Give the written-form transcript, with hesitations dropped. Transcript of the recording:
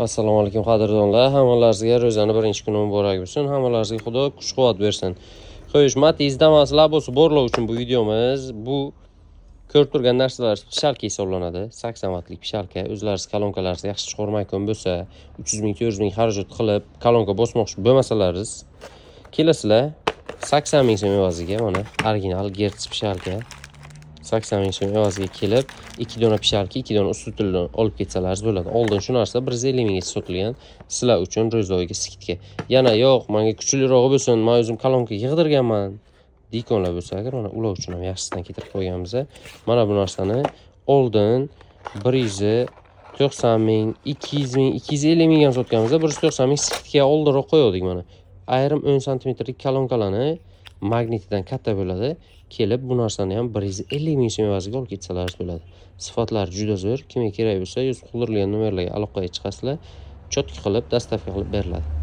Assalomu alaykum qadrdonlar. Hammalaringizga ro'zani birinchi kuni muborak bo'lsin. Hammalaringizga Xudo kuch-quvvat bersin. Xo'sh, Matiz Damas Labosi borlov uchun bu videomiz. Bu ko'rib turgan narsalar pishalka hisoblanadi. 80 wattlik pishalka. O'zlaringiz kolonkalaringizni yaxshi chiqarmayotgan bo'lsa, 300 ming, 400 ming xarajat qilib kolonka bosmoqchi bo'lmasalaringiz, kelasizlar 80 ming so'm evaziga mana original Gertz pishalka 80 ming so'm evaziga kelib 2 dona pishalka, 2 dona usti tilini olib ketsalarz bo'ladi. Oldin shu narsa 150 mingga sotilgan. Sizlar uchun ro'zoyga skidka. Yana yo'q, menga kuchliroq bo'lsin, men o'zim kolonka yig'dirganman. Dikonlar bo'lsa agar mana ular uchun ham yaxshisidan keltirib qo'yganmiz. Mana bu narsani oldin 190 ming, 200 ming, 250 ming ham sotganmiz. 190 ming skidka oldinroq qo'ydik mana. Ayrim 10 santimetrlik kolonkalarni magnitidan katta bo'ladi. Kelib bu narsani ham 150 ming so'm evaziga olib ketsalar bo'ladi. Sifatlari juda zo'r. Kimga kerak bo'lsa, o'z qoldirilgan nomerlarga aloqaga chiqasizlar. Cho'tki qilib, dastavka qilib beriladi.